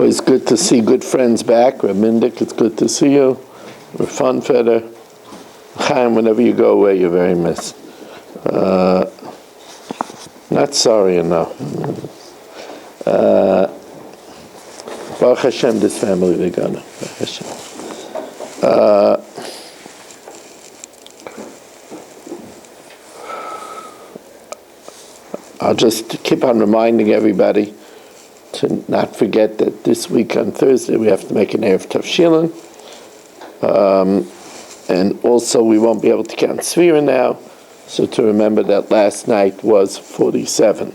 Always good to see good friends back. Ramindik, it's good to see you. We're Funfeder. Chaim, whenever you go away, you're very missed. Not sorry enough. Baruch Hashem, this family, they're gonna. Baruch Hashem. I'll just keep on reminding everybody to not forget that this week on Thursday we have to make an Erev Tavshilin. And also we won't be able to count Sfira now, so to remember that last night was 47.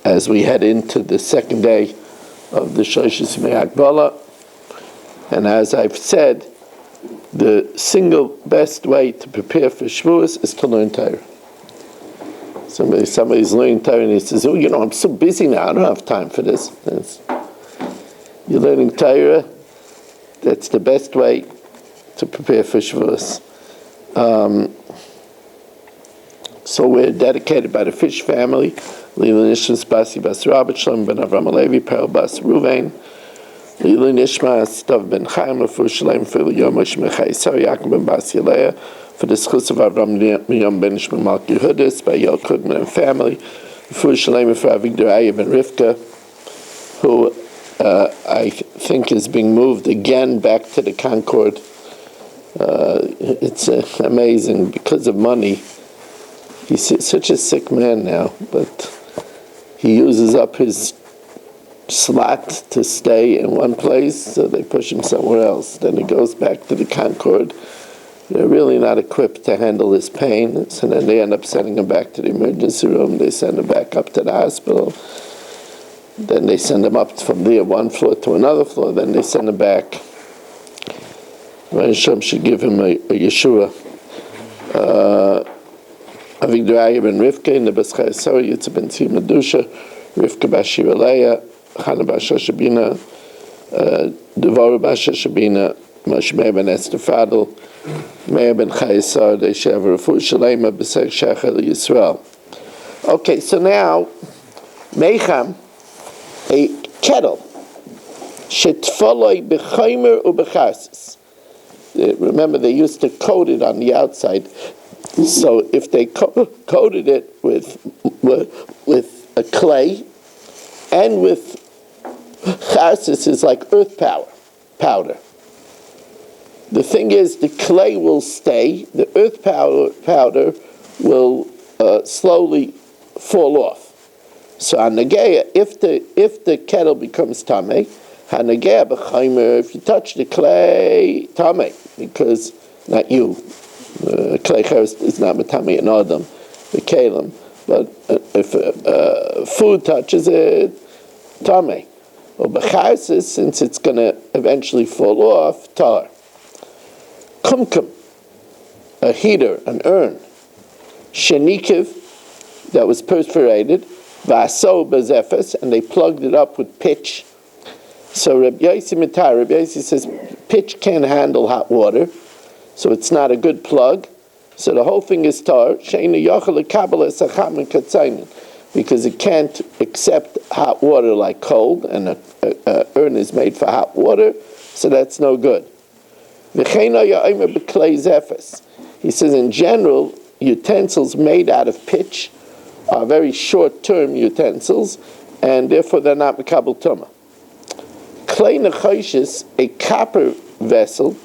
As we head into the second day of the Shoshis Me'Akbala, and as I've said, the single best way to prepare for Shavuos is to learn Torah. Somebody's learning Torah and he says, "Oh, I'm so busy now, I don't have time for this." You're learning Torah, that's the best way to prepare for Shavuos. So we're dedicated by the Fish family, Lila Nishmas Basi Bas Rabbat Shalom ben Avram Alevi, Perel Bas Ruvain, Lila Nishmas Dov ben Chaim Lefur Shalem for Yomis Mechai Sari Yaakov ben Bas Yaleah, for the schus of Avram Miyam ben Ishmael Malki Yehudis by Yel Kudman and family, Lefur Shalem for Avigdor Aya ben Rivka, who I think is being moved again back to the Concord. It's amazing because of money. He's such a sick man now, but he uses up his slot to stay in one place, so they push him somewhere else. Then he goes back to the Concord. They're really not equipped to handle his pain, so then they end up sending him back to the emergency room. They send him back up to the hospital. Then they send him up from there, one floor to another floor. Then they send him back. Hashem should give him a Yeshua. Avigdor Aya ben Rivka, in the Beschai Sari, Yitzhak ben Tzvi Medusha, Rivka Bashir Aleya, Chana Basha Shabina, Devorah Basha Shabina, Moshe Meir ben Esther Fadel, Meir ben Chayesar, Deishav Refu Shalema, B'Sek Shachar Yisrael. Okay, so now, Meicham, a kettle, Shetfoloi b'chaymer u'b'charsis. Remember, they used to coat it on the outside. So if they coated it with a clay and with charsis is like earth powder. The thing is, the clay will stay. The earth powder will slowly fall off. So Hanageya, if the kettle becomes tamei, Hanageya b'chaymer, if you touch the clay, tamei, because not you. Clay cheres is not matami an adam, the Kailim, but if food touches it, tamei. Or b'charsis, since it's going to eventually fall off, tar. Kumkum, a heater, an urn. Shenikiv, that was perforated. Vaso bezefes, and they plugged it up with pitch. So Rabbi Yosi says pitch can't handle hot water, so it's not a good plug. So the whole thing is tar, because it can't accept hot water like cold, and an urn is made for hot water, so that's no good. He says in general, utensils made out of pitch are very short-term utensils, and therefore they're not mekabel tumah. Klei nechoshes, a copper vessel,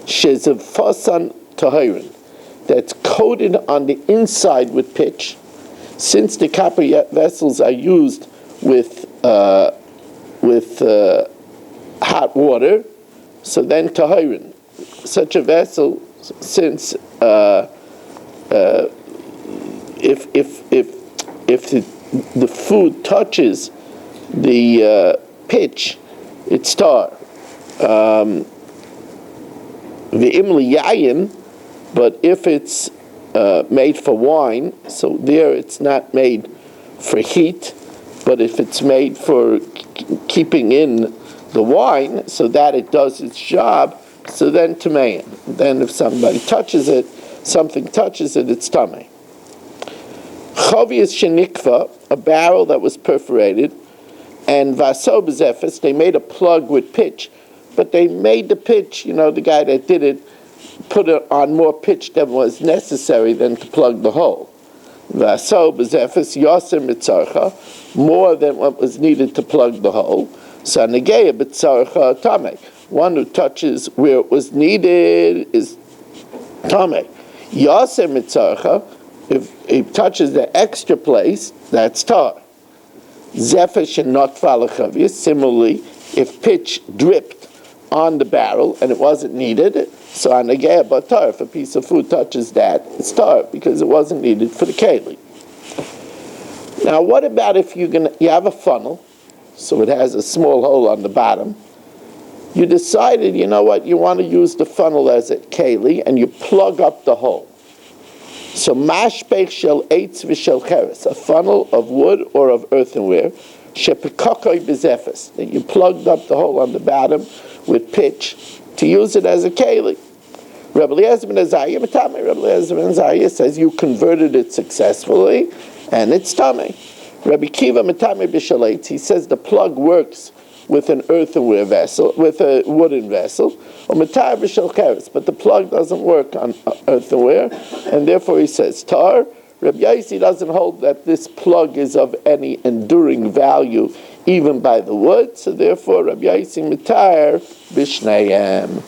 shezefasan tahirin, that's coated on the inside with pitch. Since the copper vessels are used with hot water, so then tahirin, such a vessel, since if the food touches the pitch, it's tar. The imli yayin, but if it's made for wine, so there it's not made for heat, but if it's made for keeping in the wine, so that it does its job, so then tamein. Then if somebody touches it, something touches it, it's tamei. Chavius shenikva, a barrel that was perforated, And vaso b'zefes, they made a plug with pitch, but they made the pitch, the guy that did it, put it on more pitch than was necessary than to plug the hole. Vaso b'zefes yoser mitzarcha, more than what was needed to plug the hole. So negeya b'tzarcha tameh. One who touches where it was needed is tameh. Yoser mitzarcha, if he touches the extra place, that's tar. Zefesh and not falachavia. Similarly, if pitch dripped on the barrel and it wasn't needed, so on negeya batar, if a piece of food touches that, it's tar because it wasn't needed for the kailim. Now, what about if you have a funnel, so it has a small hole on the bottom. You decided, you want to use the funnel as a keli, and you plug up the hole. So mashpech shel eitz v'shel cheres, a funnel of wood or of earthenware, shepekakoi b'zefes, that you plugged up the hole on the bottom with pitch to use it as a keli. Rabbi Eliezer ben Azariah says you converted it successfully, and it's tamei. Rabbi Kiva metame b'shel eitz, he says the plug works with an earthenware vessel, with a wooden vessel, or matar b'shel cheres, but the plug doesn't work on earthenware, and therefore he says tar. Rabbi Yossi doesn't hold that this plug is of any enduring value, even by the wood, so therefore Rabbi Yossi matar b'shneihem.